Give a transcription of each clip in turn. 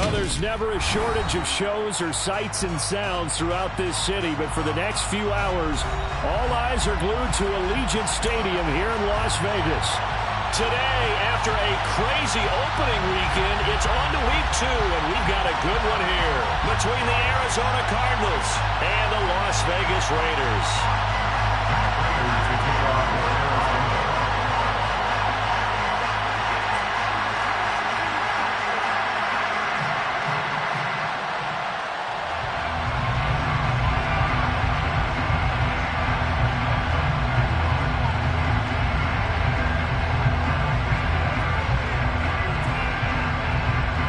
Well, there's never a shortage of shows or sights and sounds throughout this city, but for the next few hours, all eyes are glued to Allegiant Stadium here in Las Vegas. Today, after a crazy opening weekend, it's on to week 2, and we've got a good one here between the Arizona Cardinals and the Las Vegas Raiders.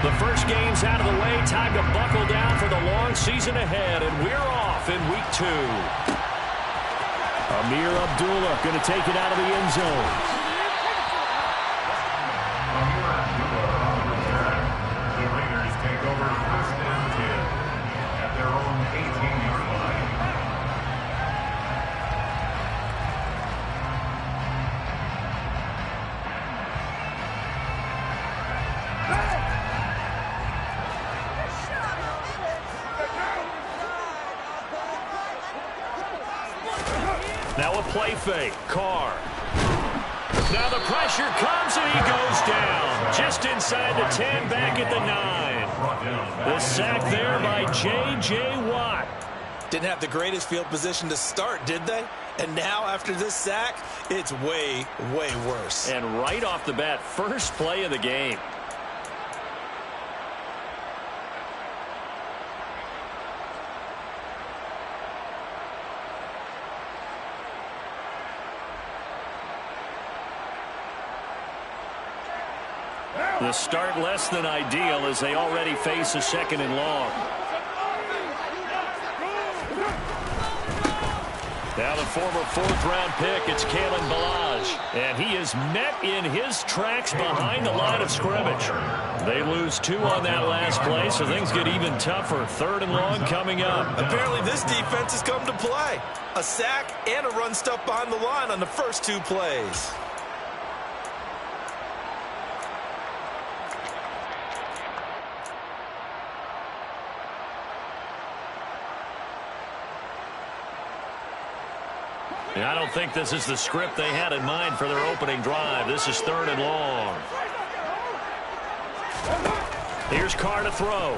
The first game's out of the way. Time to buckle down for the long season ahead, and we're off in week 2. Amir Abdullah going to take it out of the end zone. The Raiders take over first and 10 at their own 18-yard line. Now a play fake. Carr. Now the pressure comes and he goes down. Just inside the 10, back at the 9. The sack there by J.J. Watt. Didn't have the greatest field position to start, did they? And now after this sack, it's way, way worse. And right off the bat, first play of the game. The start less than ideal as they already face a 2nd and long. Now the former 4th-round pick, it's Kalen Ballage. And he is met in his tracks behind the line of scrimmage. They lose 2 on that last play, so things get even tougher. 3rd and long coming up. Apparently this defense has come to play. A sack and a run stuff behind the line on the first 2 plays. I don't think this is the script they had in mind for their opening drive. This is 3rd and long. Here's Carr to throw.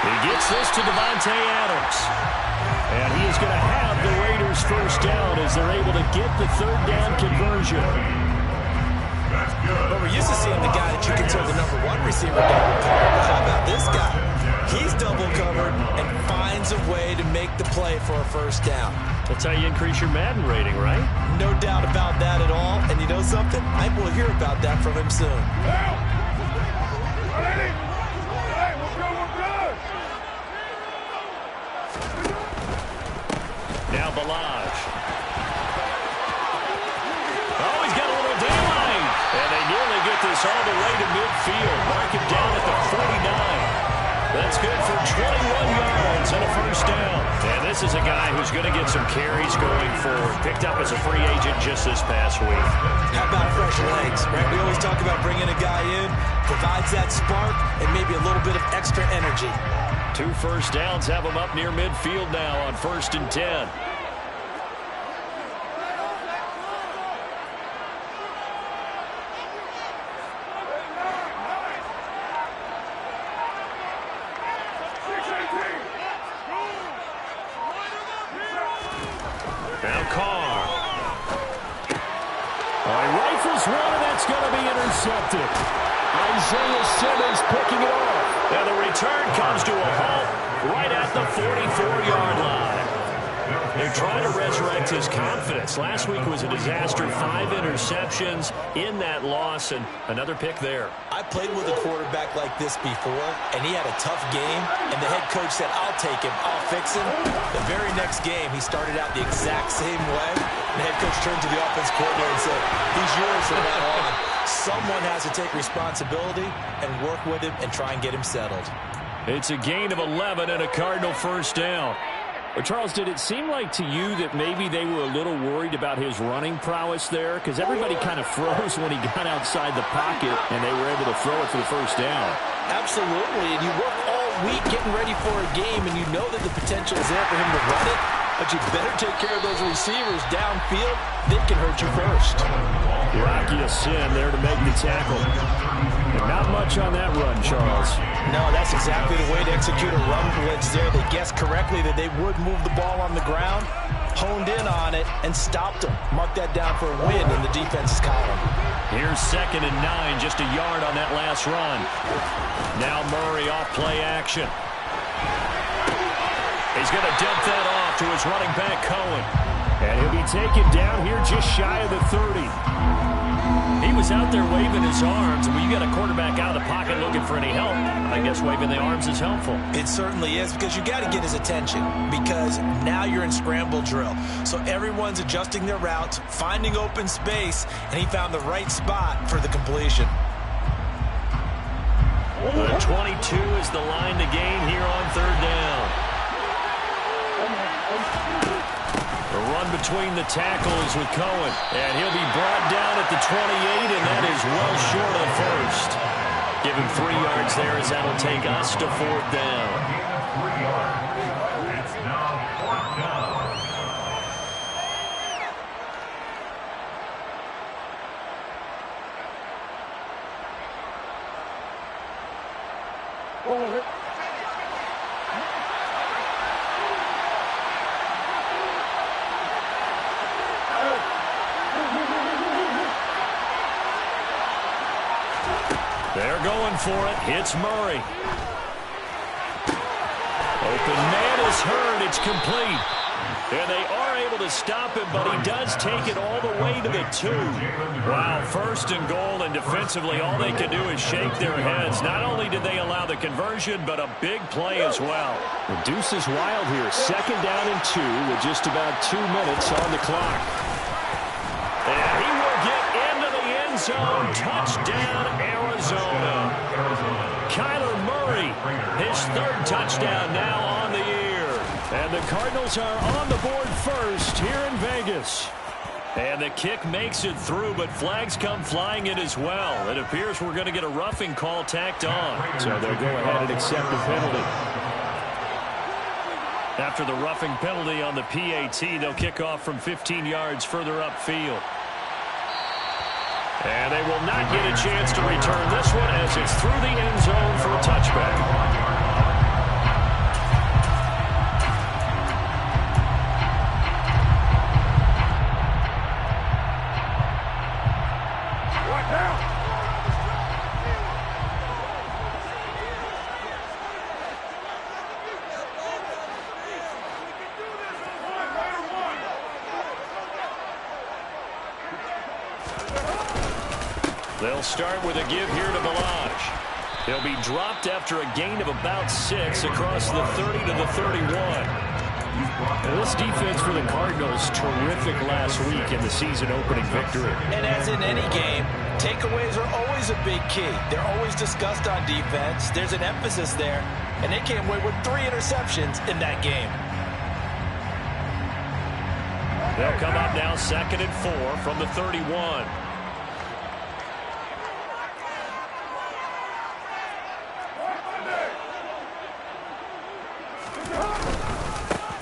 He gets this to Devontae Adams. And he is going to have the Raiders first down as they're able to get the 3rd down conversion. But we're used to seeing the guy that you consider the #1 receiver double covered. How about this guy? He's double covered and finds a way to make the play for a first down. That's how you increase your Madden rating, right? No doubt about that at all. And you know something? I will hear about that from him soon. Now Ballage. Oh, he's got a little daylight. And they nearly get this all the way to midfield. Mark him down at the 49. That's good for 21 yards and a first down. And this is a guy who's going to get some carries going forward. Picked up as a free agent just this past week. How about fresh legs, right? We always talk about bringing a guy in, provides that spark and maybe a little bit of extra energy. 2 first downs have him up near midfield now on 1st and 10. Now Carr. Rifles one, and that's going to be intercepted. Isaiah Simmons picking it off. And the return comes to a halt right at the 44-yard line. They're trying to resurrect his confidence. Last week was a disaster. 5 interceptions in that loss, and another pick there. I played with a quarterback like this before, and he had a tough game, and the head coach said, I'll take him, I'll fix him. The very next game, he started out the exact same way. The head coach turned to the offense coordinator and said, he's yours from now on. Someone has to take responsibility and work with him and try and get him settled. It's a gain of 11 and a Cardinal first down. Well, Charles, did it seem like to you that maybe they were a little worried about his running prowess there? Because everybody kind of froze when he got outside the pocket, and they were able to throw it for the first down. Absolutely, and you work all week getting ready for a game, and you know that the potential is there for him to run it, but you better take care of those receivers downfield. They can hurt you first. Rocky Sin there to make the tackle. And not much on that run, Charles. No, that's exactly the way to execute a run blitz there. They guessed correctly that they would move the ball on the ground, honed in on it, and stopped them. Mark that down for a win in the defense's column. Here's 2nd and 9, just a yard on that last run. Now Murray off play action. He's going to dump that off to his running back, Cohen. And he'll be taken down here just shy of the 30. He was out there waving his arms, and when you got a quarterback out of the pocket looking for any help, I guess waving the arms is helpful. It certainly is, because you got to get his attention, because now you're in scramble drill. So everyone's adjusting their routes, finding open space, and he found the right spot for the completion. The 22 is the line to gain here on 3rd down. A run between the tackles with Cohen. And he'll be brought down at the 28, and that is well short of first. Give him 3 yards there as that'll take us to 4th down. It's now 4th down. They're going for it. Hits Murray. Open man is heard. It's complete. And they are able to stop him, but he does take it all the way to the 2. Wow, 1st and goal, and defensively all they can do is shake their heads. Not only did they allow the conversion, but a big play as well. The deuce is wild here. 2nd down and 2 with just about 2 minutes on the clock. And he will get into the end zone. Touchdown, Arizona. Kyler Murray, his 3rd touchdown now on the year. And the Cardinals are on the board first here in Vegas. And the kick makes it through, but flags come flying in as well. It appears we're going to get a roughing call tacked on. So they'll go ahead and accept the penalty. After the roughing penalty on the PAT, they'll kick off from 15 yards further upfield. And they will not get a chance to return this one as it's through the end zone for a touchback. They'll start with a give here to Balaj. He'll be dropped after a gain of about 6 across the 30 to the 31. And this defense for the Cardinals, terrific last week in the season-opening victory. And as in any game, takeaways are always a big key. They're always discussed on defense. There's an emphasis there, and they came away with 3 interceptions in that game. They'll come up now 2nd and 4 from the 31.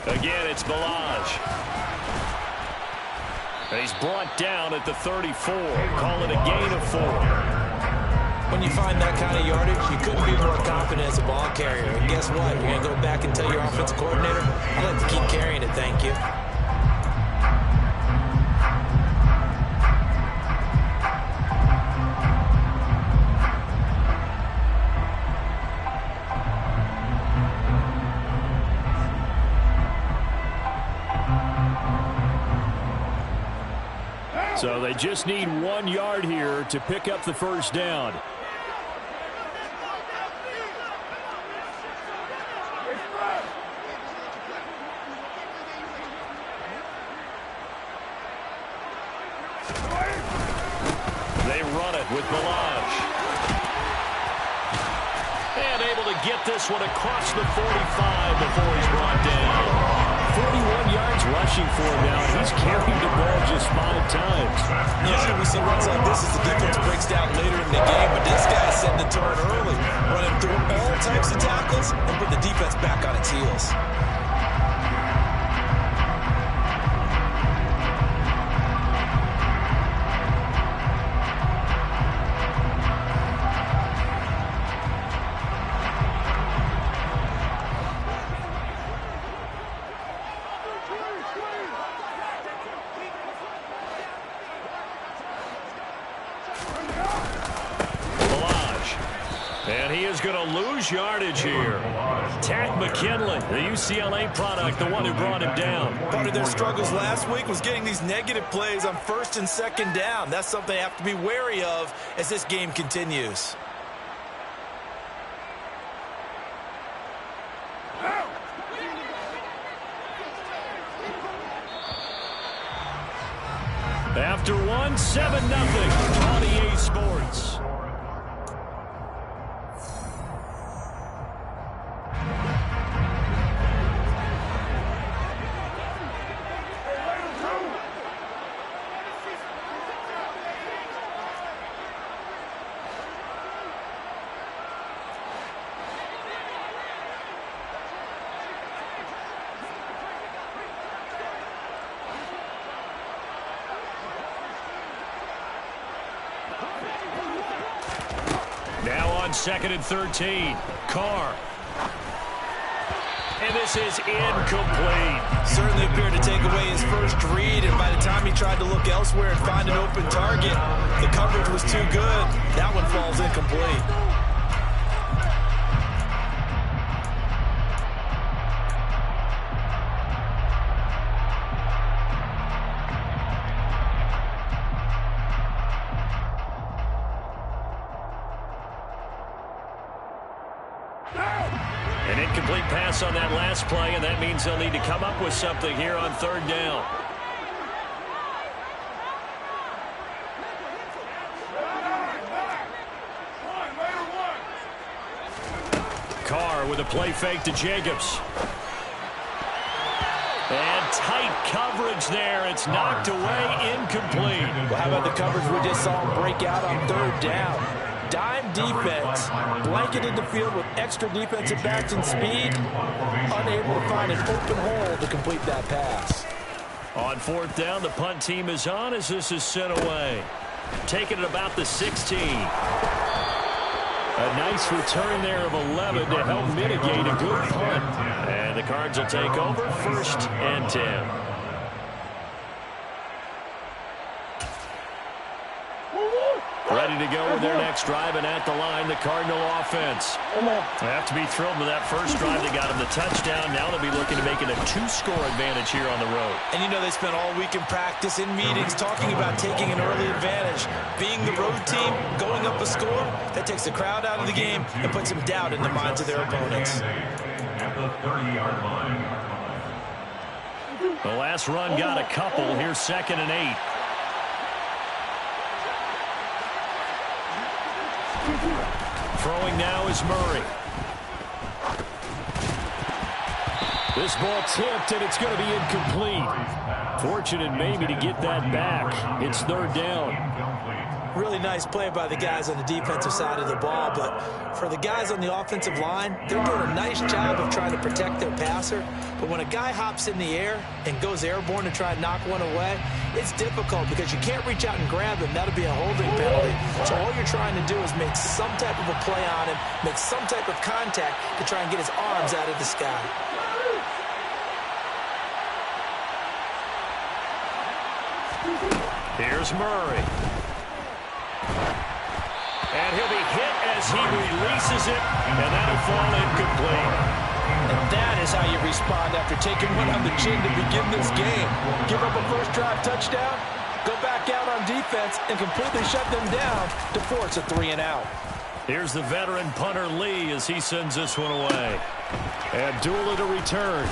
Again, it's Balaj. And he's brought down at the 34. Call it a gain of 4. When you find that kind of yardage, you couldn't be more confident as a ball carrier. And guess what? You're going to go back and tell your offensive coordinator, I'd like to keep carrying it, thank you. So they just need 1 yard here to pick up the first down. They run it with Balaj. And able to get this one across the 45 before he's brought down. Usually we see runs like this as the defense breaks down later in the game, but this guy is setting the tone early, running through all types of tackles and put the defense back on its heels. And he is going to lose yardage here. Tack McKinley, the UCLA product, the one who brought him down. Part of their struggles last week was getting these negative plays on 1st and 2nd down. That's something they have to be wary of as this game continues. After one, 7-0 on EA Sports. Now on 2nd and 13. Carr. And this is incomplete. Certainly appeared to take away his first read, and by the time he tried to look elsewhere and find an open target, the coverage was too good. That one falls incomplete. An incomplete pass on that last play, and that means they'll need to come up with something here on 3rd down. Carr with a play fake to Jacobs. And tight coverage there. It's knocked away, incomplete. Well, how about the coverage we just saw him break out on 3rd down? Dime defense, blanketed the field with extra defensive backs and speed, unable to find an open hole to complete that pass. On 4th down, the punt team is on as this is sent away. Taking it about the 16. A nice return there of 11 to help mitigate a good punt. And the Cards will take over 1st and 10. Ready to go with their next drive, and at the line, the Cardinal offense. They have to be thrilled with that first drive. They got them the touchdown. Now they'll be looking to make it a 2-score advantage here on the road. And you know they spent all week in practice, in meetings, talking about taking an early advantage. Being the road team, going up a score, that takes the crowd out of the game and puts some doubt in the minds of their opponents. At the 30-yard line. The last run got a couple. Here's 2nd and 8. Throwing now is Murray. This ball tipped, and it's going to be incomplete. Fortunate maybe to get that back. It's 3rd down. Really nice play by the guys on the defensive side of the ball, but for the guys on the offensive line, they're doing a nice job of trying to protect their passer. But when a guy hops in the air and goes airborne to try and knock one away, it's difficult because you can't reach out and grab him. That'll be a holding penalty. So all you're trying to do is make some type of a play on him, make some type of contact to try and get his arms out of the sky. Here's Murray. And he'll be hit as he releases it, and that'll fall incomplete. And that is how you respond after taking one on the chin to begin this game. Give up a first drive touchdown, go back out on defense, and completely shut them down to force a 3-and-out. Here's the veteran punter Lee as he sends this one away. Abdullah to return.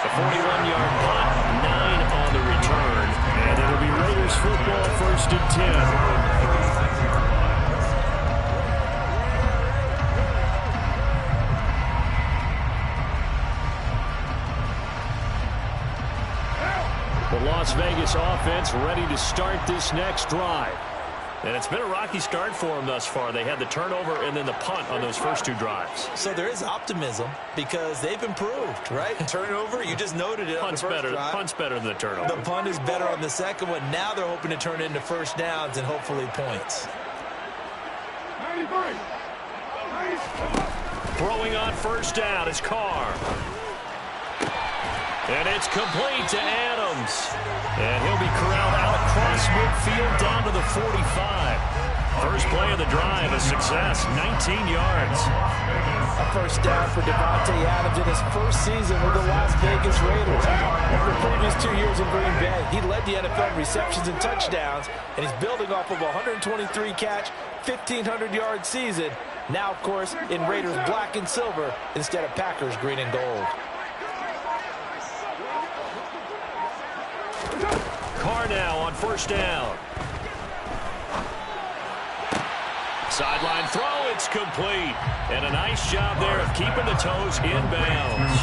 A 41-yard punt, 9 on the return. And it'll be Raiders football, 1st and 10. The Las Vegas offense ready to start this next drive. And it's been a rocky start for them thus far. They had the turnover and then the punt on those first two drives. So there is optimism because they've improved, right? Turnover, you just noted it on the first drive. Punt's better than the turnover. The punt is better on the second one. Now they're hoping to turn it into first downs and hopefully points. Throwing on first down is Carr. And it's complete to Adams. And he'll be corralled out across midfield down to the 45. First play of the drive, a success, 19 yards. A first down for Davante Adams in his first season with the Las Vegas Raiders. Over the previous 2 years in Green Bay, he led the NFL in receptions and touchdowns, and he's building off of a 123-catch, 1,500-yard season. Now, of course, in Raiders black and silver instead of Packers green and gold. Carr now on first down. Sideline throw, it's complete. And a nice job there of keeping the toes in bounds.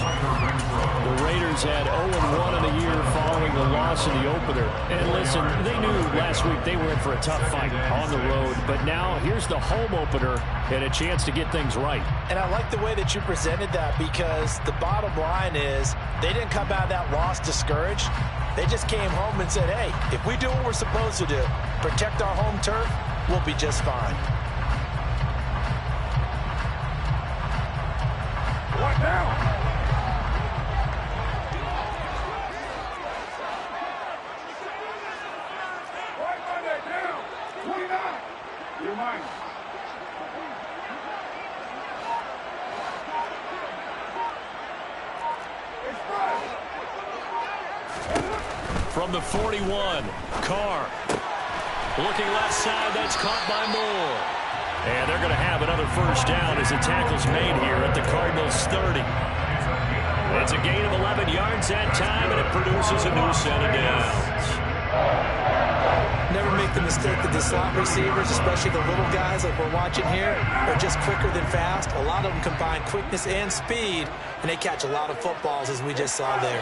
The Raiders had 0-1 in the year following the loss in the opener. And listen, they knew last week they were in for a tough fight on the road. But now here's the home opener and a chance to get things right. And I like the way that you presented that because the bottom line is they didn't come out of that loss discouraged. They just came home and said, hey, if we do what we're supposed to do, protect our home turf, we'll be just fine. What now? Right Monday down. 29. You're mine. It's right. From the 41, Carr. Looking left side, that's caught by Moore. And they're going to have another first down as the tackle's made here at the Cardinals' 30. It's a gain of 11 yards that time, and it produces a new set of downs. Never make the mistake that the slot receivers, especially the little guys like we're watching here, are just quicker than fast. A lot of them combine quickness and speed, and they catch a lot of footballs, as we just saw there.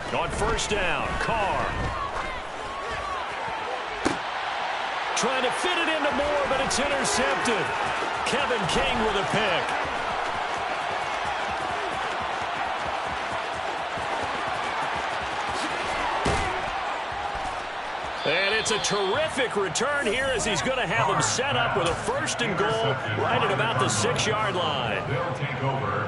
On first down, Carr. Trying to fit it into Moore, but it's intercepted. Kevin King with a pick. And it's a terrific return here as he's going to have him set up with a first and goal right at about the 6-yard line.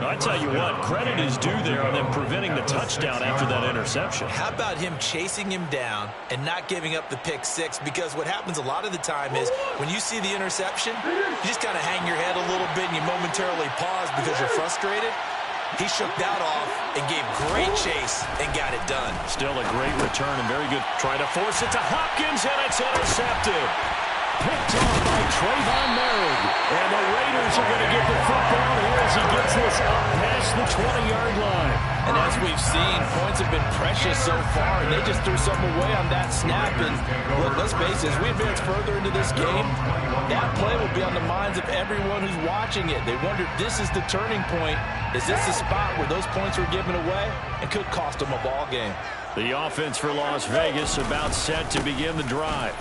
I tell you what, credit is due there on them preventing the touchdown after that interception. How about him chasing him down and not giving up the pick six? Because what happens a lot of the time is when you see the interception, you just kind of hang your head a little bit and you momentarily pause because you're frustrated. He shook that off and gave great chase and got it done. Still a great return and very good. Trying to force it to Hopkins, and it's intercepted. Picked off by Trayvon Merritt. And the Raiders are going to get the football here as he gets this up past the 20-yard line. And as we've seen, points have been precious so far, and they just threw something away on that snap. And look, let's face it, as we advance further into this game, that play will be on the minds of everyone who's watching it. They wonder, this is the turning point. Is this the spot where those points were given away and could cost them a ball game? The offense for Las Vegas about set to begin the drive.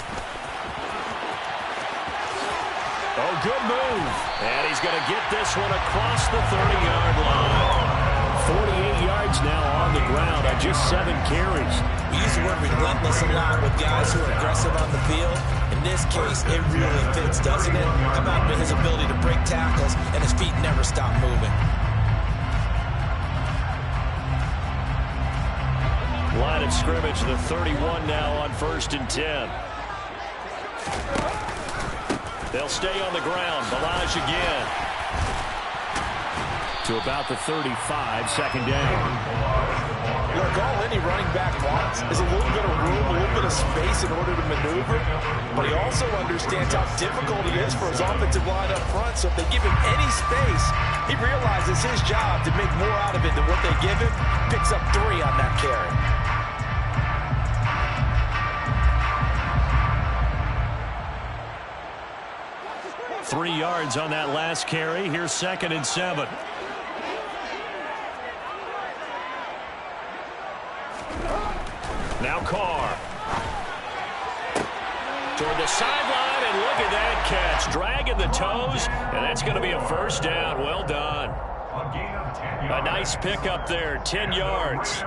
Oh, good move. And he's going to get this one across the 30-yard line. 48 yards now on the ground on just 7 carries. We use the word relentless a lot with guys who are aggressive on the field. In this case, it really fits, doesn't it? How about his ability to break tackles and his feet never stop moving? Line of scrimmage, the 31 now on 1st and 10. They'll stay on the ground. Balaj again. To about the 35, second down. Look, all any running back wants is a little bit of room, a little bit of space in order to maneuver. But he also understands how difficult it is for his offensive line up front. So if they give him any space, he realizes his job to make more out of it than what they give him. Picks up 3 on that carry. 3 yards on that last carry. Here's 2nd and 7. Now Carr. Toward the sideline, and look at that catch. Dragging the toes, and that's going to be a first down. Well done. A nice pickup there, 10 yards.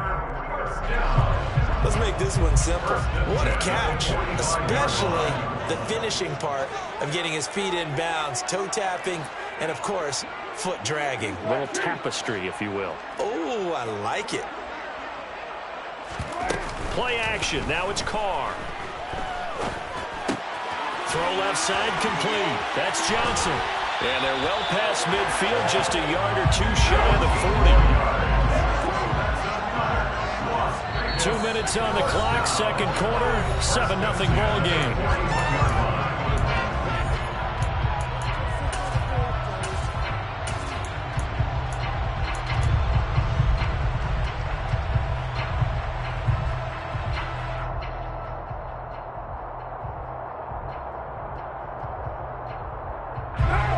Let's make this one simple. What a catch, especially the finishing part of getting his feet in bounds, toe tapping, and, of course, foot dragging. A little tapestry, if you will. Oh, I like it. Play action. Now it's Carr. Throw left side complete. That's Johnson. And they're well past midfield, just a yard or two shy of the 40. 2 minutes on the clock, second quarter, 7-0 ball game.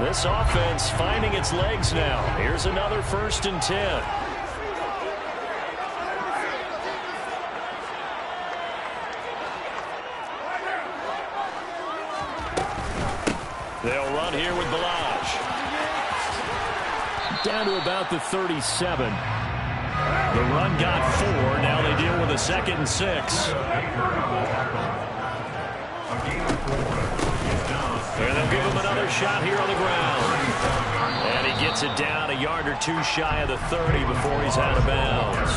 This offense finding its legs now. Here's another 1st and 10. They'll run here with Balaj. Down to about the 37. The run got 4. Now they deal with a 2nd and 6. And they'll give him another shot here on the ground. And he gets it down a yard or two shy of the 30 before he's out of bounds.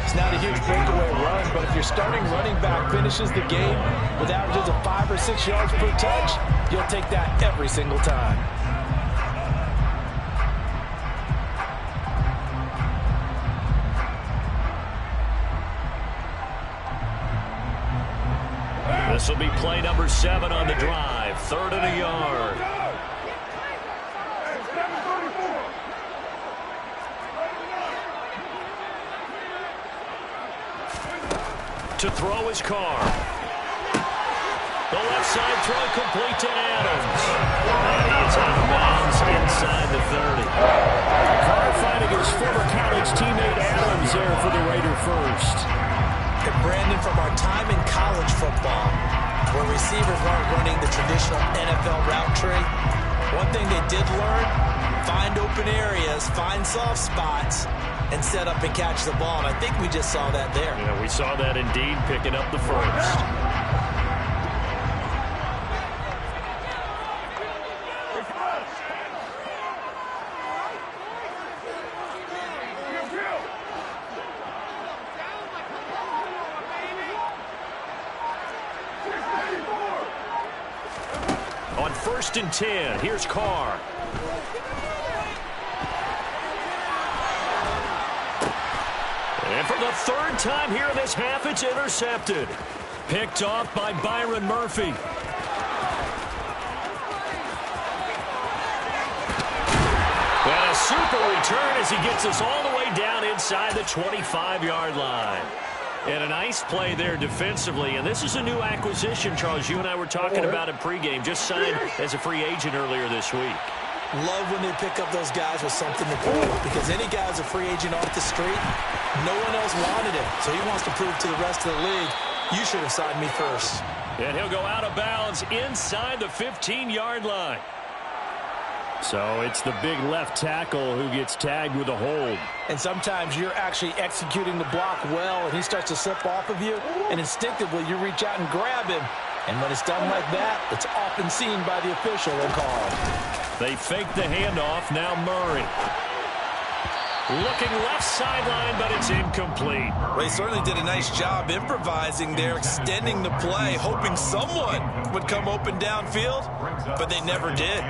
It's not a huge breakaway run, but if your starting running back finishes the game with averages of 5 or 6 yards per touch, you'll take that every single time. This will be play number 7 on the drive. 3rd and a yard. To throw his Carr. The left side throw complete to Adams. And he's out of bounds inside the 30. Carr finding his former college teammate Adams there for the Raider first. And Brandon, from our time in college football, where receivers weren't running the traditional NFL route tree, one thing they did learn, find open areas, find soft spots, and set up and catch the ball. And I think we just saw that there. Yeah, we saw that indeed, picking up the first. On 1st and 10, here's Carr. And for the 3rd time here in this half, it's intercepted. Picked off by Byron Murphy. And a super return as he gets us all the way down inside the 25-yard line. And a nice play there defensively. And this is a new acquisition, Charles. You and I were talking about it pregame. Just signed as a free agent earlier this week. Love when they pick up those guys with something to prove, because any guy who's a free agent off the street, no one else wanted him. So he wants to prove to the rest of the league, you should have signed me first. And he'll go out of bounds inside the 15-yard line. So it's the big left tackle who gets tagged with a hold. And sometimes you're actually executing the block well, and he starts to slip off of you, and instinctively you reach out and grab him. And when it's done like that, it's often seen by the official and called. They fake the handoff. Now Murray. Looking left sideline, but it's incomplete. Well, he certainly did a nice job improvising there, extending the play, hoping someone would come open downfield, but they never did.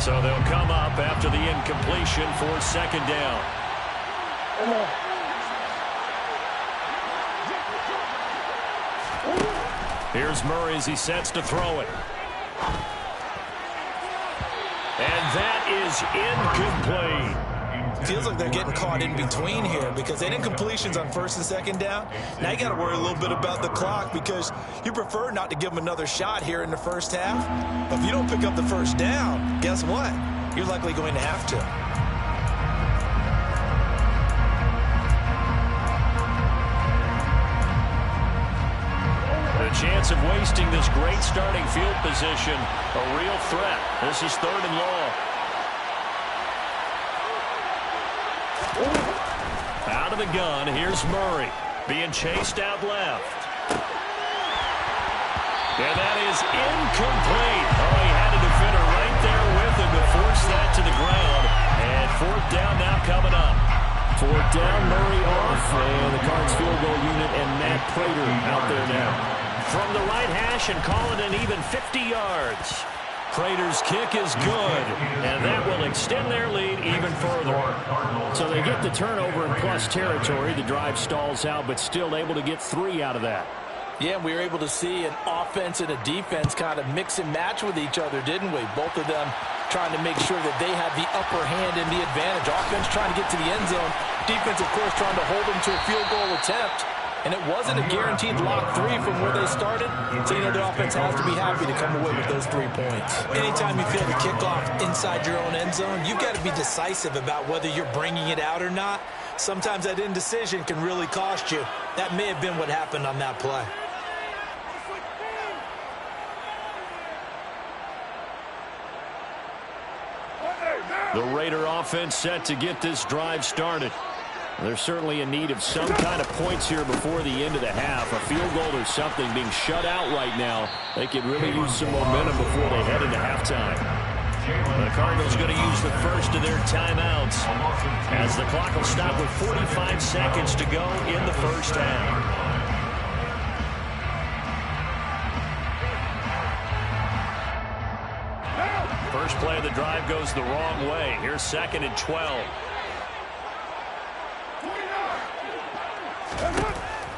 So they'll come up after the incompletion for 2nd down. Here's Murray as he sets to throw it. And that is incomplete. feels like they're getting caught in between here because they didn't completions on first and second down. Now you got to worry a little bit about the clock because you prefer not to give them another shot here in the first half. But if you don't pick up the first down, guess what? You're likely going to have to. The chance of wasting this great starting field position, a real threat. This is 3rd and long. Out of the gun, here's Murray, being chased out left. And that is incomplete. Oh, he had a defender right there with him to force that to the ground. And 4th down now coming up. 4th down, Murray off, and the Cards field goal unit and Matt Prater out there now. From the right hash and call it an even 50 yards. Prater's kick is good, and that will extend their lead even further. So they get the turnover in plus territory. The drive stalls out, but still able to get 3 out of that. Yeah, we were able to see an offense and a defense kind of mix and match with each other, didn't we? Both of them trying to make sure that they had the upper hand and the advantage. Offense trying to get to the end zone. Defense, of course, trying to hold them to a field goal attempt. And it wasn't a guaranteed lock 3 from where they started. So, you know, the offense has to be happy to come away with those 3 points. Anytime you feel the kickoff inside your own end zone, you've got to be decisive about whether you're bringing it out or not. Sometimes that indecision can really cost you. That may have been what happened on that play. The Raider offense set to get this drive started. They're certainly in need of some kind of points here before the end of the half. A field goal or something being shut out right now. They could really use some momentum before they head into halftime. The Cardinals going to use the first of their timeouts as the clock will stop with 45 seconds to go in the first half. First play of the drive goes the wrong way. Here's 2nd and 12.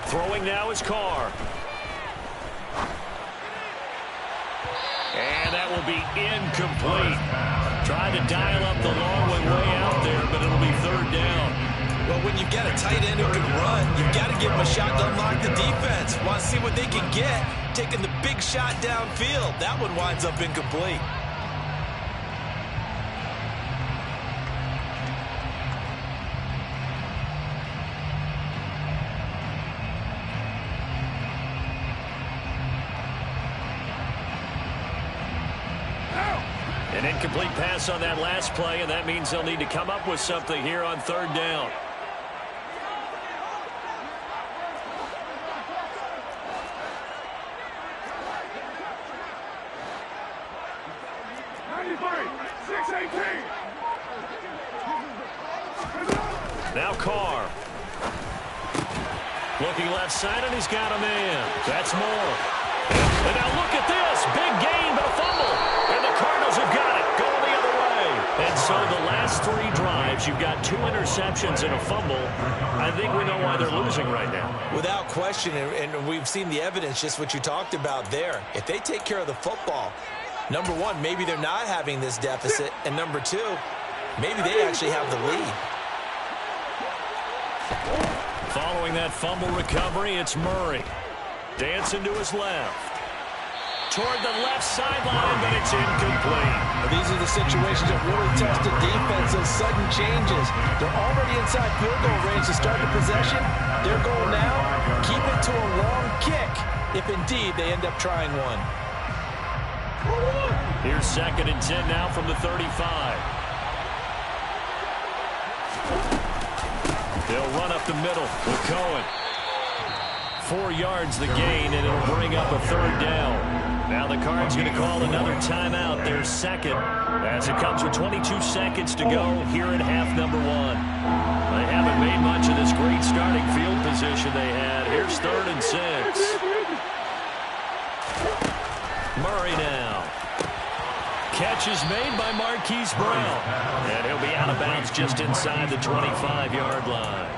Throwing now is Carr. And that will be incomplete. Trying to dial up the long one way out there, but it'll be 3rd down. Well, when you've got a tight end who can run, you've got to give him a shot to unlock the defense. Want to see what they can get. Taking the big shot downfield. That one winds up incomplete. An incomplete pass on that last play, and that means they'll need to come up with something here on 3rd down. Now Carr. Looking left side, and he's got a man. That's Moore. And now look at this. Big gain, but a fumble. And the Cardinals have got it. Going the other way. And so the last 3 drives, you've got 2 interceptions and a fumble. I think we know why they're losing right now. Without question, and we've seen the evidence, just what you talked about there. If they take care of the football, number 1, maybe they're not having this deficit. And number 2, maybe they actually have the lead. Following that fumble recovery, it's Murray. Dancing to his left. Toward the left sideline, but it's incomplete. These are the situations that really test the defense, those sudden changes. They're already inside field goal range to start the possession. Their goal now, keep it to a long kick, if indeed they end up trying one. Here's 2nd and 10 now from the 35. They'll run up the middle with Cohen. 4 yards the gain, and it'll bring up a 3rd down. Now the Cards going to call another timeout, their 2nd, as it comes with 22 seconds to go here in half number 1. They haven't made much of this great starting field position they had. Here's 3rd and 6. Murray now. Catch is made by Marquise Brown. And he'll be out of bounds just inside the 25-yard line.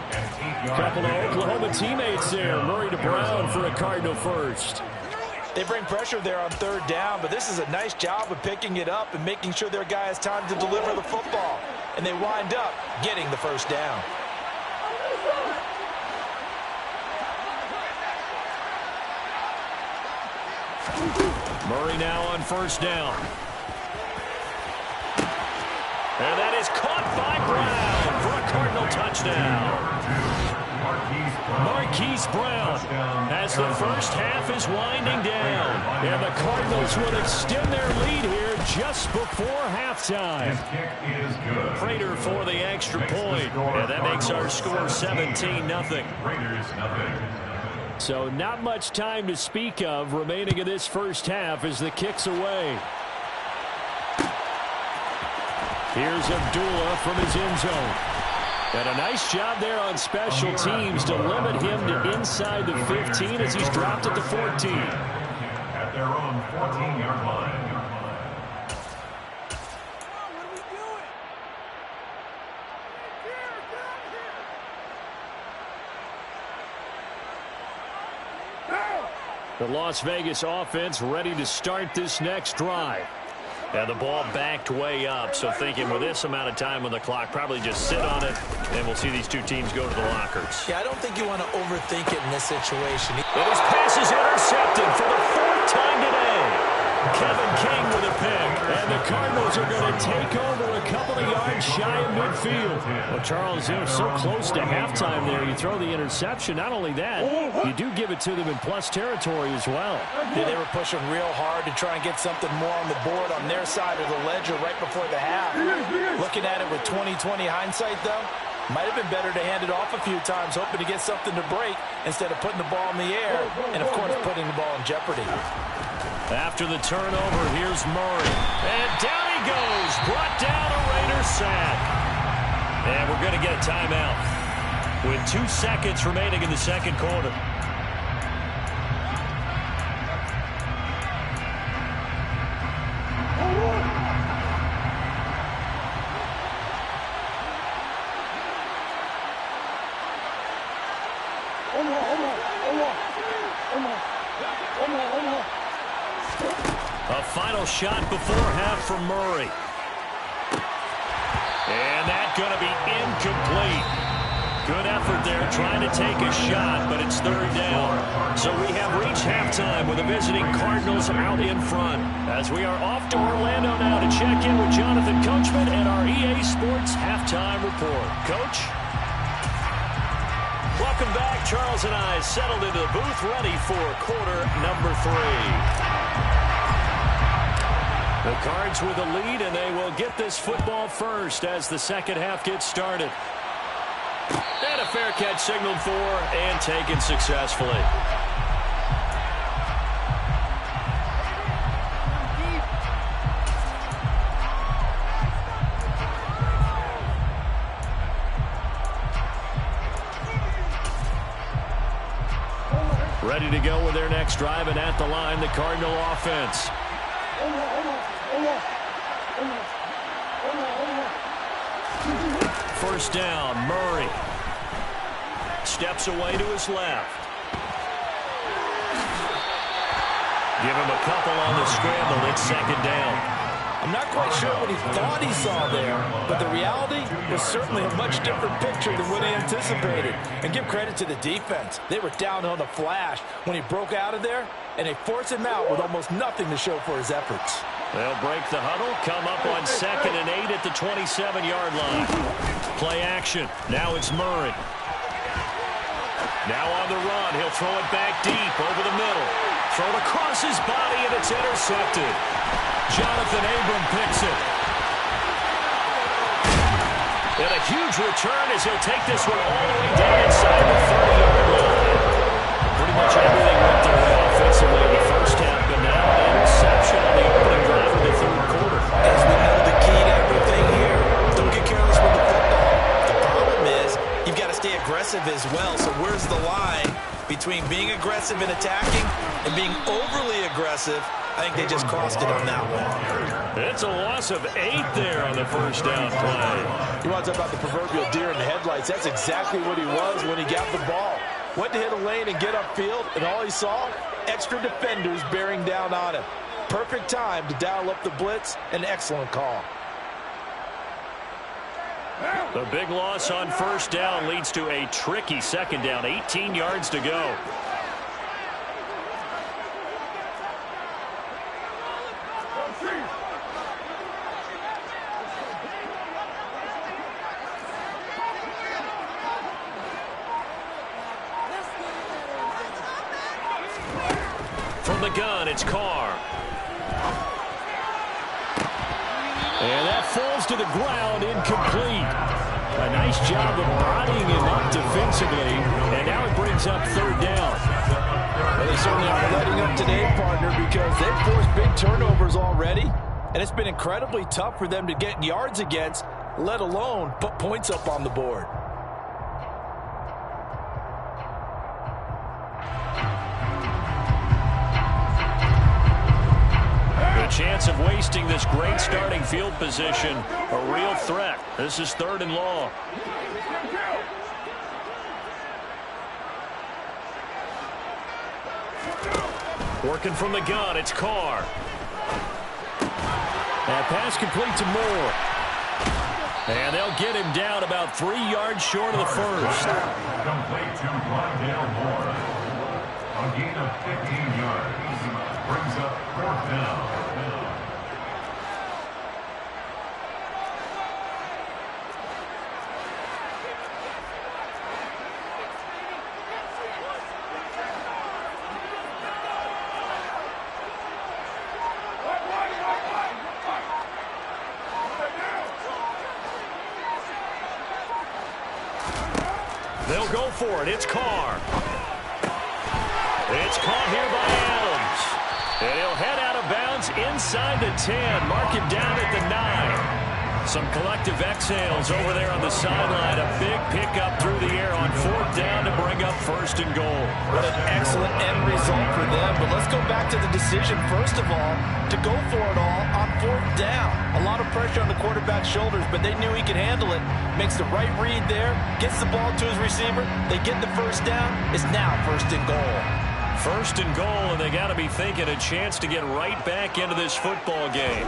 A couple of Oklahoma teammates there. Murray to Brown for a Cardinal first. They bring pressure there on third down, but this is a nice job of picking it up and making sure their guy has time to deliver the football. And they wind up getting the first down. Murray now on first down. And that is caught by Brown for a Cardinal touchdown. Marquise Brown as the first half is winding down. And the Cardinals will extend their lead here just before halftime. Prater for the extra point. And that makes our score 17-0. So not much time to speak of remaining in this first half as the kick's away. Here's Abdullah from his end zone. And a nice job there on special teams to limit him to inside the 15 as he's dropped at the 14. At their own 14-yard line. The Las Vegas offense ready to start this next drive. And the ball backed way up, so thinking with this amount of time on the clock, probably just sit on it, and we'll see these two teams go to the lockers. Yeah, I don't think you want to overthink it in this situation. And his pass is intercepted for the fourth time today. Kevin King with a pick, and the Cardinals are going to take over a couple of yards shy of midfield. Well, Charles, they're so close to halftime there. You throw the interception. Not only that, you do give it to them in plus territory as well. Yeah, they were pushing real hard to try and get something more on the board on their side of the ledger right before the half. Looking at it with 20/20 hindsight, though, might have been better to hand it off a few times, hoping to get something to break instead of putting the ball in the air and, of course, putting the ball in jeopardy. After the turnover, here's Murray. And down he goes. Brought down a Raider sack. And we're going to get a timeout with 2 seconds remaining in the second quarter. A final shot before half from Murray. And that's going to be incomplete. Good effort there trying to take a shot, but it's third down. So we have reached halftime with the visiting Cardinals out in front. As we are off to Orlando now to check in with Jonathan Coachman and our EA Sports halftime report. Coach? Welcome back. Charles and I settled into the booth ready for quarter number 3. The Cards with the lead, and they will get this football first as the second half gets started. And a fair catch signaled for and taken successfully. Ready to go with their next drive, and at the line, the Cardinal offense. First down, Murray. Steps away to his left. Give him a couple on the scramble. It's second down. I'm not quite sure what he thought he saw there, but the reality was certainly a much different picture than what he anticipated. And give credit to the defense. They were down on the flash when he broke out of there, and they forced him out with almost nothing to show for his efforts. They'll break the huddle, come up on 2nd and 8 at the 27-yard line. Play action. Now it's Murray. Now on the run. He'll throw it back deep over the middle. Thrown across his body, and it's intercepted. Jonathan Abram picks it. And a huge return as he'll take this one all the way down inside the 30-yard line. Pretty much everything went their way offensively in the first half, but now an interception on the opening drive of the third quarter. As we know, the key to everything here, don't get careless with the football. The problem is you've got to stay aggressive as well. So where's the line between being aggressive and attacking and being overly aggressive? I think they just crossed it on that one. It's a loss of 8 there on the first down play. You want to talk about the proverbial deer in the headlights? That's exactly what he was when he got the ball. Went to hit a lane and get upfield, and all he saw, extra defenders bearing down on him. Perfect time to dial up the blitz. An excellent call. The big loss on first down leads to a tricky second down. 18 yards to go. From the gun, it's Carr. And that falls to the ground, incomplete. A nice job of bodying him up defensively, and now it brings up third down. Well, they certainly aren't letting up today, partner, because they've forced big turnovers already, and it's been incredibly tough for them to get yards against, let alone put points up on the board. Chance of wasting this great starting field position. A real threat. This is third and long. Working from the gun, it's Carr. That pass complete to Moore. And they'll get him down about 3 yards short of the first. Complete to Rondale Moore. A gain of 15 yards. Brings up fourth down. They'll go for it. It's Carr. It's caught here by Adams. And he'll head out of bounds inside the 10. Mark him down at the 9. Some collective exhales over there on the sideline. A big pickup through the air on fourth down to bring up first and goal. What an excellent end result for them. But let's go back to the decision, first of all, to go for it all on fourth down. A lot of pressure on the quarterback's shoulders, but they knew he could handle it. Makes the right read there, gets the ball to his receiver. They get the first down. It's now first and goal. First and goal, and they got to be thinking a chance to get right back into this football game.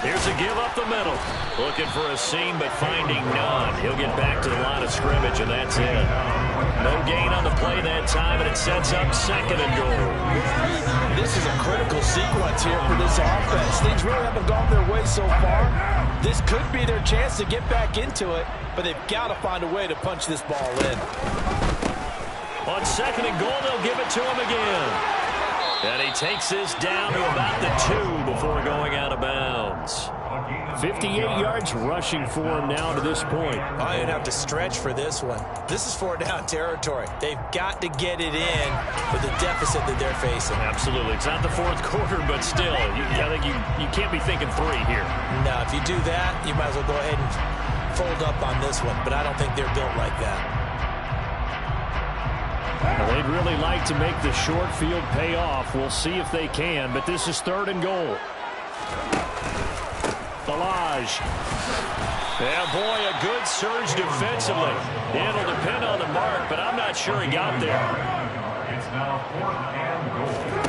Here's a give up the middle. Looking for a seam, but finding none. He'll get back to the line of scrimmage, and that's it. No gain on the play that time, and it sets up second and goal. This is a critical sequence here for this offense. Things really haven't gone their way so far. This could be their chance to get back into it, but they've got to find a way to punch this ball in. On second and goal, they'll give it to him again. And he takes this down to about the 2 before going out of bounds. 58 yards rushing for him now to this point. I didn't have to stretch for this one. This is 4-down territory. They've got to get it in with the deficit that they're facing. Absolutely. It's not the fourth quarter, but still, I think you can't be thinking 3 here. No, if you do that, you might as well go ahead and fold up on this one. But I don't think they're built like that. Well, they'd really like to make the short field pay off. We'll see if they can, but this is third and goal. Balaj. Yeah, boy, a good surge defensively. It'll depend on the mark, but I'm not sure he got there. It's now fourth and goal.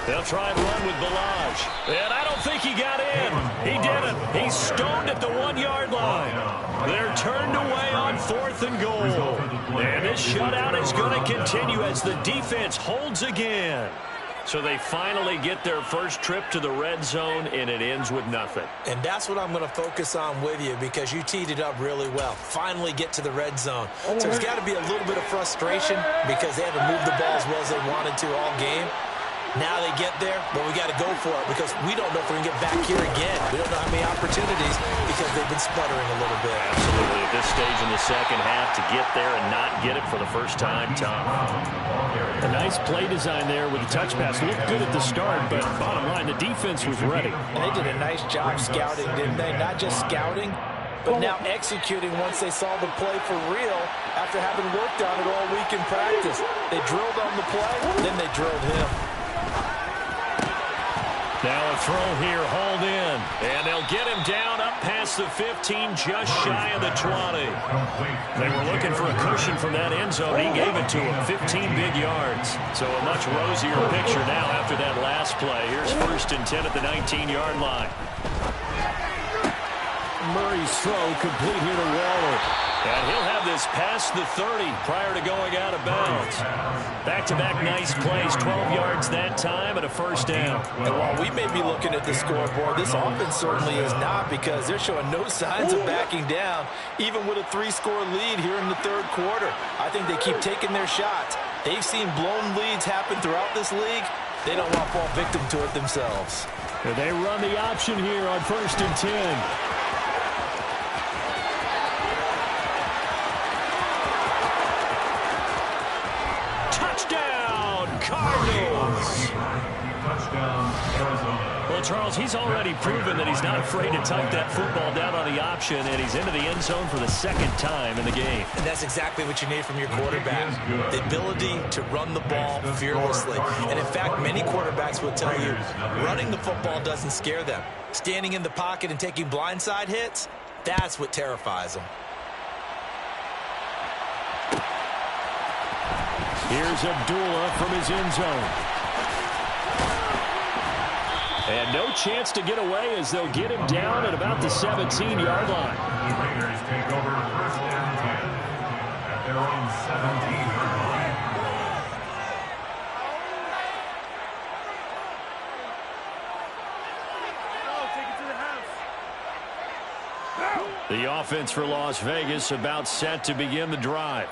They'll try and run with Balaj. And I don't think he got in. He didn't. He's stoned at the 1-yard line. They're turned away on fourth and goal. And this shutout is going to continue as the defense holds again. So they finally get their first trip to the red zone, and it ends with nothing. And that's what I'm going to focus on with you because you teed it up really well. Finally get to the red zone. So there's got to be a little bit of frustration because they haven't moved the ball as well as they wanted to all game. Now they get there, but we got to go for it because we don't know if we can get back here again. We don't know how many opportunities because they've been sputtering a little bit. Absolutely. At this stage in the second half, to get there and not get it for the first time, tough. A nice play design there with the touch pass. Looked good at the start, but bottom line, the defense was ready. And they did a nice job scouting, didn't they? Not just scouting, but now executing once they saw the play for real after having worked on it all week in practice. They drilled on the play, then they drilled him. Now a throw here, hauled in, and they'll get him down up past the 15, just shy of the 20. They were looking for a cushion from that end zone. He gave it to him, 15 big yards. So a much rosier picture now after that last play. Here's 1st and 10 at the 19-yard line. Murray's throw complete here to Waller. And he'll have this past the 30 prior to going out of bounds. Back-to-back nice plays, 12 yards that time and a 1st down. And while we may be looking at the scoreboard, this offense certainly is not, because they're showing no signs of backing down, even with a 3-score lead here in the 3rd quarter. I think they keep taking their shots. They've seen blown leads happen throughout this league. They don't want to fall victim to it themselves. And they run the option here on 1st and 10. Cardinals. Touchdown, Arizona. Well, Charles, he's already proven that he's not afraid to tuck that football down on the option, and he's into the end zone for the 2nd time in the game. And that's exactly what you need from your quarterback, the ability to run the ball fearlessly. And in fact, many quarterbacks will tell you running the football doesn't scare them. Standing in the pocket and taking blindside hits, that's what terrifies them. Here's Abdullah from his end zone. And no chance to get away as they'll get him down at about the 17-yard line. The Raiders take over 1st and 10 at their own 17-yard line. The offense for Las Vegas about set to begin the drive.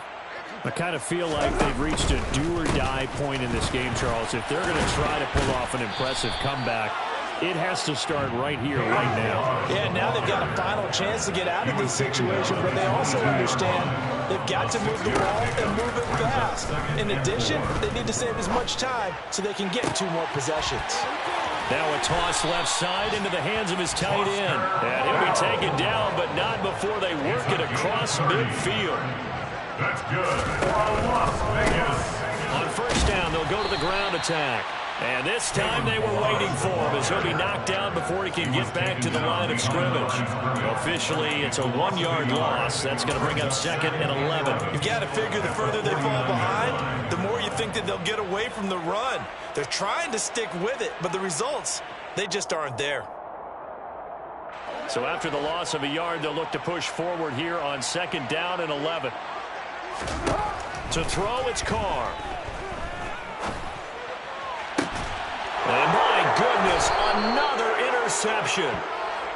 I kind of feel like they've reached a do-or-die point in this game, Charles. If they're going to try to pull off an impressive comeback, it has to start right here, right now. Yeah, now they've got a final chance to get out of this situation, but they also understand they've got to move the ball and move it fast. In addition, they need to save as much time so they can get 2 more possessions. Now a toss left side into the hands of his tight end. And he'll be taken down, but not before they work it across midfield. That's good for Las Vegas. On 1st down, they'll go to the ground attack. And this time they were waiting for him as he'll be knocked down before he can get back to the line of scrimmage. Officially, it's a 1-yard loss. That's going to bring up 2nd and 11. You've got to figure the further they fall behind, the more you think that they'll get away from the run. They're trying to stick with it, but the results, they just aren't there. So after the loss of a yard, they'll look to push forward here on 2nd down and 11. To throw, it's Carr. And my goodness, another interception.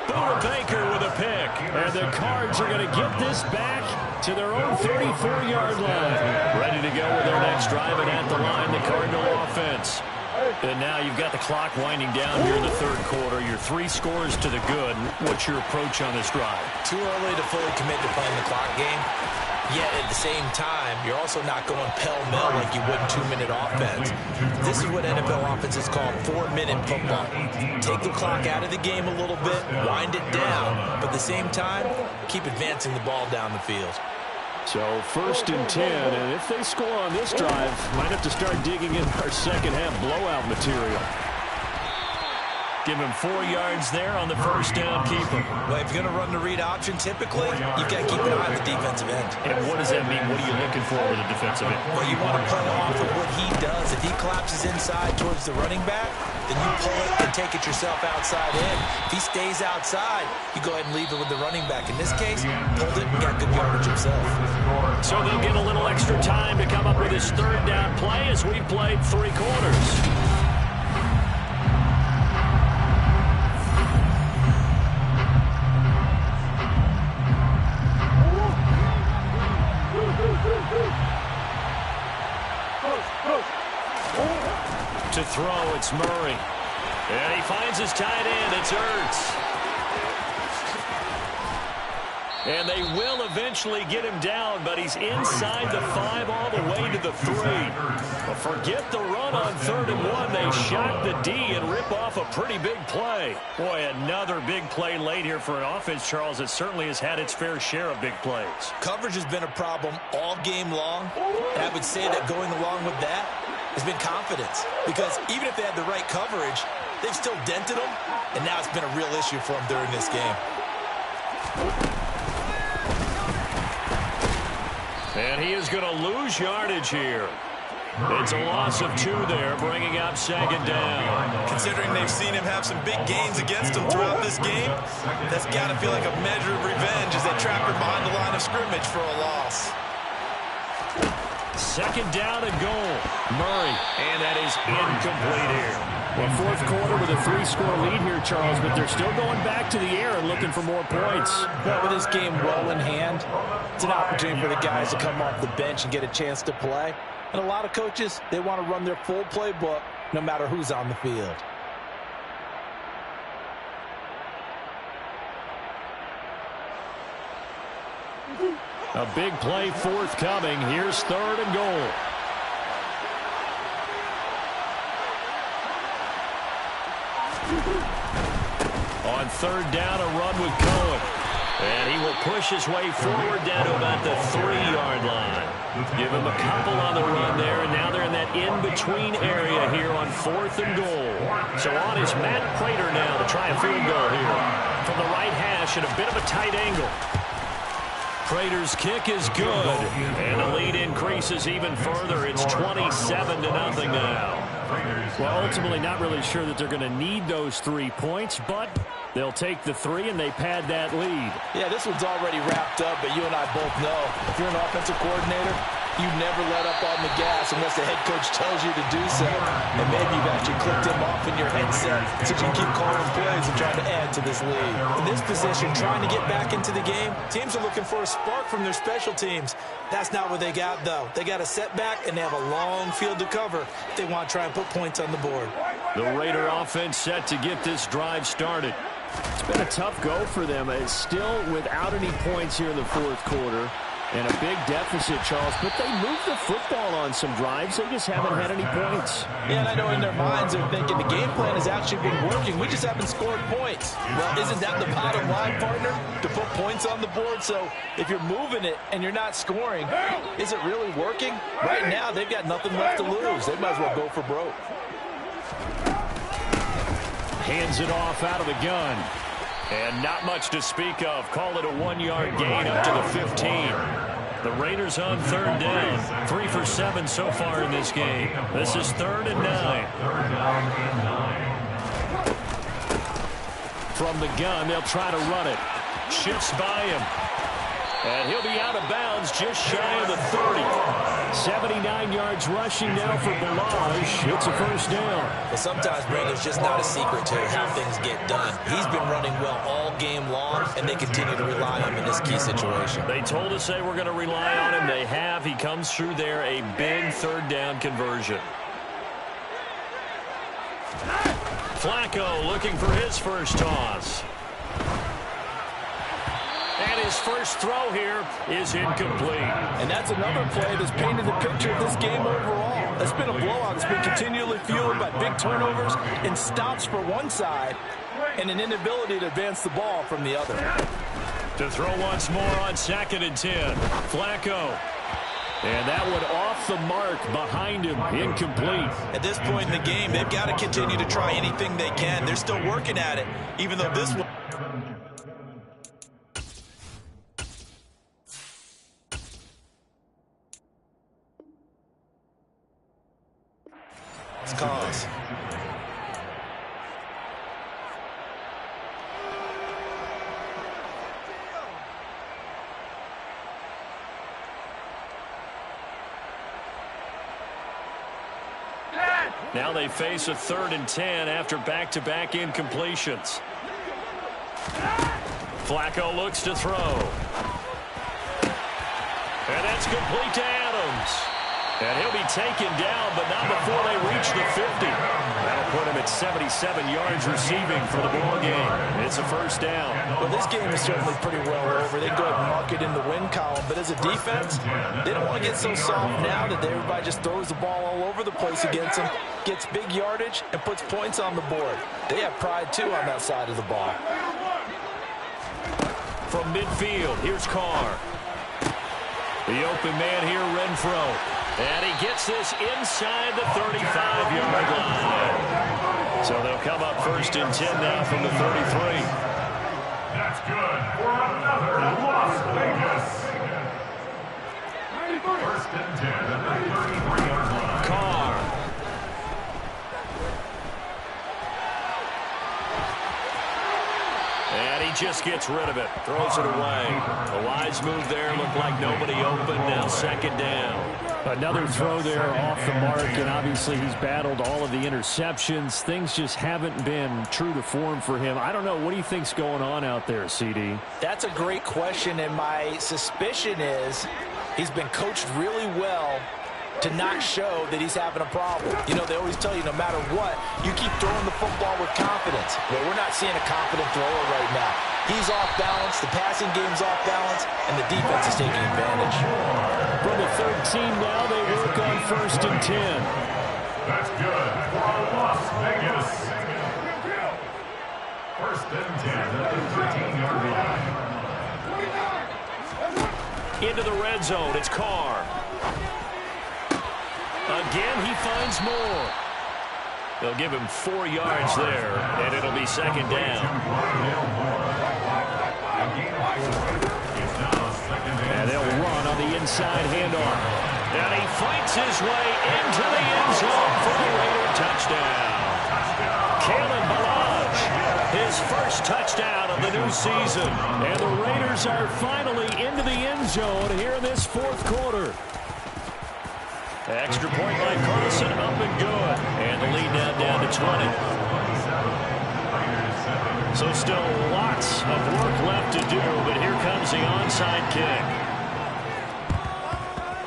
Buda Baker with a pick. And the Cards are going to get this back to their own 34-yard line. Ready to go with their next drive, and at the line, the Cardinal offense. And now you've got the clock winding down here in the 3rd quarter. Your 3 scores to the good. What's your approach on this drive? Too early to fully commit to playing the clock game. Yet at the same time, you're also not going pell-mell like you would in 2-minute offense. This is what NFL offenses call 4-minute football. Take the clock out of the game a little bit, wind it down, but at the same time, keep advancing the ball down the field. So 1st and 10, and if they score on this drive, might have to start digging in our 2nd half blowout material. Give him 4 yards there on the 1st down keeper. Well, if you're going to run the read option, typically, you've got to keep an eye on the defensive end. And what does that mean? What are you looking for with a defensive end? Well, you want to play off of what he does. If he collapses inside towards the running back, then you pull it and take it yourself outside in. If he stays outside, you go ahead and leave it with the running back. In this case, pulled it and got good yardage himself. So they'll get a little extra time to come up with his 3rd down play as we've played 3 quarters. To throw, it's Murray. And he finds his tight end. It's Ertz. And they will eventually get him down, but he's inside the 5 all the way to the 3. But forget the run on 3rd and 1. They shot the D and rip off a pretty big play. Boy, another big play late here for an offense, Charles, that certainly has had its fair share of big plays. Coverage has been a problem all game long, and I would say that going along with that has been confidence. Because even if they had the right coverage, they've still dented them, and now it's been a real issue for them during this game. And he is going to lose yardage here. It's a loss of 2 there, bringing up 2nd down. Considering they've seen him have some big gains against him throughout this game, that's got to feel like a measure of revenge as they trap him behind the line of scrimmage for a loss. 2nd down and goal. Murray, and that is incomplete here. Well, 4th quarter with a 3-score lead here, Charles, but they're still going back to the air and looking for more points. Well, with this game well in hand, it's an opportunity for the guys to come off the bench and get a chance to play. And a lot of coaches, they want to run their full playbook no matter who's on the field. A big play forthcoming. Here's 3rd and goal. On 3rd down, a run with Cohen. And he will push his way forward down to about the 3-yard line. Give him a couple on the run there, and now they're in that in-between area here on 4th and goal. So on is Matt Prater now to try a field goal here. From the right hash at a bit of a tight angle. Prater's kick is good, and the lead increases even further. It's 27-0 now. Well, ultimately not really sure that they're going to need those 3 points, but they'll take the 3 and they pad that lead. Yeah, this one's already wrapped up, but you and I both know if you're an offensive coordinator, you never let up on the gas unless the head coach tells you to do so. And maybe you've actually clicked him off in your headset so you can keep calling plays and trying to add to this lead. In this position, trying to get back into the game, teams are looking for a spark from their special teams. That's not what they got, though. They got a setback, and they have a long field to cover if they want to try and put points on the board. The Raider offense set to get this drive started. It's been a tough go for them. It's still without any points here in the 4th quarter. And a big deficit, Charles, but they moved the football on some drives. They just haven't had any points. Yeah, and I know in their minds they're thinking the game plan has actually been working. We just haven't scored points. Well, isn't that the bottom line, partner? To put points on the board. So if you're moving it and you're not scoring, is it really working? Right now, they've got nothing left to lose. They might as well go for broke. Hands it off out of the gun. And not much to speak of. Call it a 1-yard gain up to the 15. The Raiders on 3rd down. 3 for 7 so far in this game. This is 3rd and 9. From the gun, they'll try to run it. Shifts by him. And he'll be out of bounds just shy of the 30. 79 yards rushing now for Balaj. It's a 1st down. Well, sometimes, Brandon, it's just not a secret to how things get done. He's been running well all game long, and they continue to rely on him in this key situation. They told us they were going to rely on him. They have. He comes through there, a big 3rd down conversion. Flacco looking for his first toss. And his first throw here is incomplete. And that's another play that's painted the picture of this game overall. It's been a blowout. It's been continually fueled by big turnovers and stops for one side and an inability to advance the ball from the other. To throw once more on 2nd and 10. Flacco. And that one off the mark behind him. Incomplete. At this point in the game, they've got to continue to try anything they can. They're still working at it, even though this one... Cause. Now they face a 3rd and 10 after back-to-back incompletions. Flacco looks to throw. And that's complete to Adams. And he'll be taken down, but not before they reach the 50. That'll put him at 77 yards receiving for the ball game. It's a 1st down. Well, this game is certainly pretty well over. They can go ahead and mark it in the win column. But as a defense, they don't want to get so soft now that everybody just throws the ball all over the place against them, gets big yardage, and puts points on the board. They have pride, too, on that side of the ball. From midfield, here's Carr. The open man here, Renfro. And he gets this inside the 35-yard line. So they'll come up 1st and 10 now from the 33. That's good. for another Las Vegas. First and 10 at the 33-yard line. Carr. And he just gets rid of it. Throws it away. A wise move there. Looked like nobody open. Now second down. Another throw there off the mark, and obviously he's battled all of the interceptions. Things just haven't been true to form for him. I don't know. What do you think's going on out there, CD? That's a great question, and my suspicion is he's been coached really well to not show that he's having a problem. You know, they always tell you no matter what, you keep throwing the football with confidence. Well, we're not seeing a confident thrower right now. He's off balance, the passing game's off balance, and the defense is taking advantage. From the 13 now, they work on first and 10. That's good for Las Vegas. First and 10 at the 13-yard line. Into the red zone. It's Carr. Again, he finds more. They'll give him 4 yards there, and it'll be second down. And they'll run on the inside handoff. And he fights his way into the end zone for the Raider touchdown. Kalen Ballage, his first touchdown of the new season. And the Raiders are finally into the end zone here in this fourth quarter. Extra point by Carlson, up and good. And the lead now down to 20. So still lots of work left to do, but here comes the onside kick.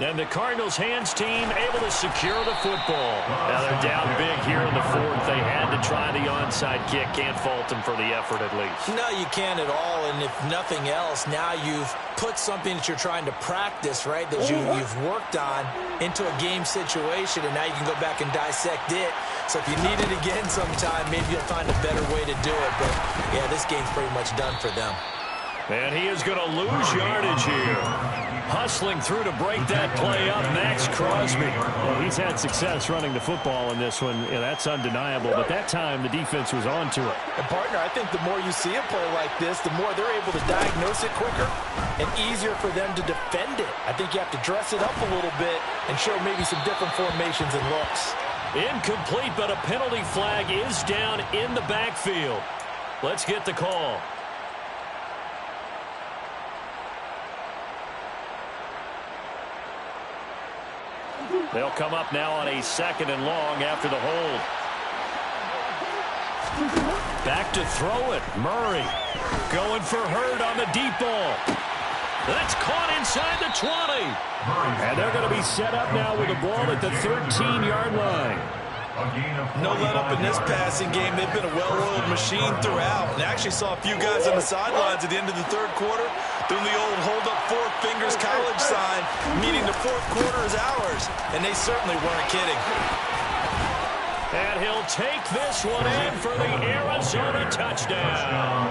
And the Cardinals' hands team able to secure the football. Now they're down big here in the fourth. They had to try the onside kick. Can't fault them for the effort at least. No, you can't at all, and if nothing else, now you've put something that you're trying to practice, right, that you've worked on into a game situation, and now you can go back and dissect it. So if you need it again sometime, maybe you'll find a better way to do it. But, yeah, this game's pretty much done for them. And he is going to lose yardage here. Hustling through to break that play up, Max Crosby. Well, he's had success running the football in this one. Yeah, that's undeniable. But that time, the defense was on to it. And, partner, I think the more you see a play like this, the more they're able to diagnose it quicker and easier for them to defend it. I think you have to dress it up a little bit and show maybe some different formations and looks. Incomplete, but a penalty flag is down in the backfield. Let's get the call. They'll come up now on a second and long after the hold. Back to throw it. Murray going for Hurd on the deep ball. That's caught inside the 20. And they're going to be set up now with the ball at the 13-yard line. No let-up in this passing game. They've been a well-oiled machine throughout. And actually saw a few guys on the sidelines at the end of the third quarter doing the old hold-up four fingers college sign, meaning the fourth quarter is ours. And they certainly weren't kidding. And he'll take this one in for the Arizona touchdown.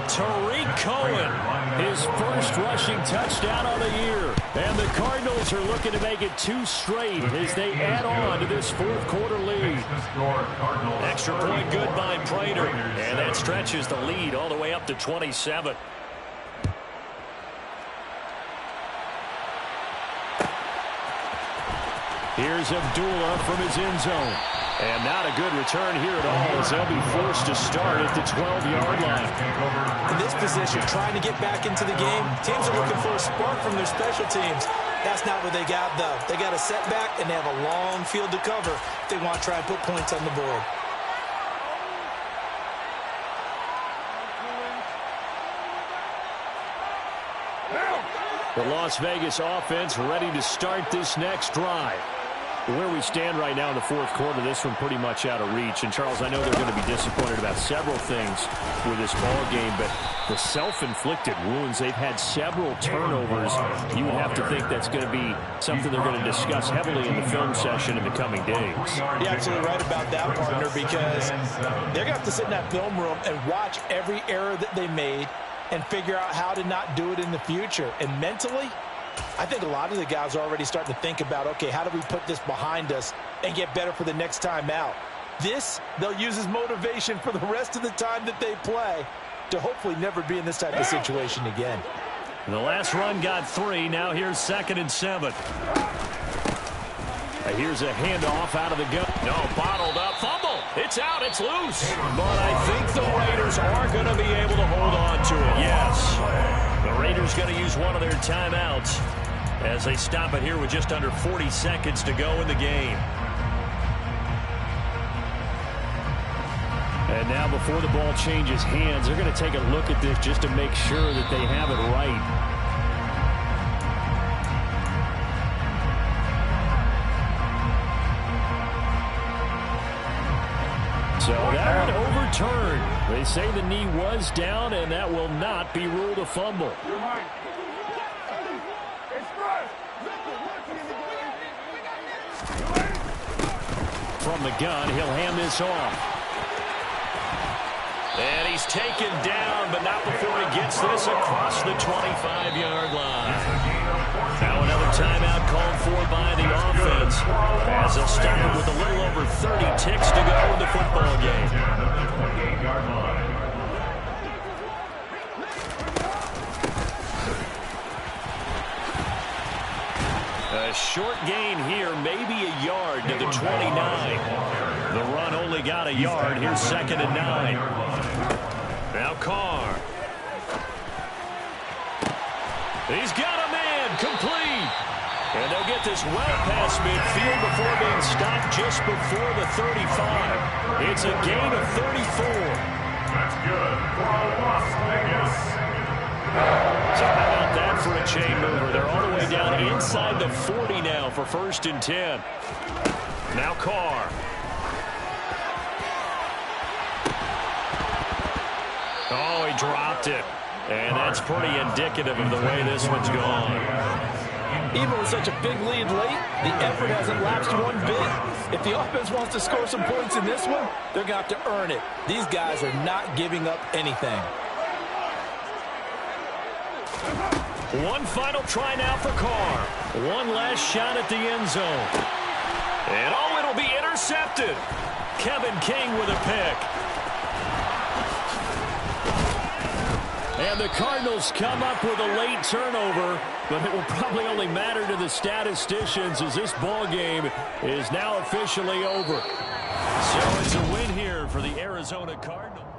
Tariq Cohen, his first rushing touchdown of the year. And the Cardinals are looking to make it 2 straight as they add on to this fourth quarter lead. Extra point good by Prater. And that stretches the lead all the way up to 27. Here's Abdullah from his end zone. And not a good return here at all as they'll be forced to start at the 12-yard line. In this position, trying to get back into the game, teams are looking for a spark from their special teams. That's not what they got, though. They got a setback, and they have a long field to cover if they want to try and put points on the board. The Las Vegas offense ready to start this next drive. Where we stand right now in the fourth quarter, this one pretty much out of reach. And, Charles, I know they're going to be disappointed about several things with this ball game, but the self-inflicted wounds, they've had several turnovers. You would have to think that's going to be something they're going to discuss heavily in the film session in the coming days. You're absolutely right about that, partner, because they're going to have to sit in that film room and watch every error that they made and figure out how to not do it in the future. And mentally, I think a lot of the guys are already starting to think about, okay, how do we put this behind us and get better for the next time out? This, they'll use as motivation for the rest of the time that they play to hopefully never be in this type of situation again. The last run got 3. Now here's 2nd and 7. Here's a handoff out of the gun. No, bottled up. Fumble. It's out. It's loose. But I think the Raiders are going to be able to hold on to it. Yes. The Raiders going to use one of their timeouts as they stop it here with just under 40 seconds to go in the game. And now before the ball changes hands, they're going to take a look at this just to make sure that they have it right. So that one overturned. They say the knee was down, and that will not be ruled a fumble. From the gun, he'll hand this off. And he's taken down, but not before he gets this across the 25-yard line. Now another timeout called for by the offense as they'll start with a little over 30 ticks to go in the football game. A short gain here, maybe a yard to the 29. The run only got a yard. Here's 2nd and 9. Now Carr. He's got a man, complete. And they'll get this well past midfield before being stopped just before the 35. It's a gain of 34. That's good for Las Vegas. So how about that for a chain mover? They're all the way down inside the 40 now for 1st and 10. Now Carr. Oh, he dropped it. And that's pretty indicative of the way this one's gone. Even with such a big lead late, the effort hasn't lapsed one bit. If the offense wants to score some points in this one, they're going to have to earn it. These guys are not giving up anything. One final try now for Carr. One last shot at the end zone. And oh, it'll be intercepted. Kevin King with a pick. And the Cardinals come up with a late turnover, but it will probably only matter to the statisticians as this ball game is now officially over. So it's a win here for the Arizona Cardinals.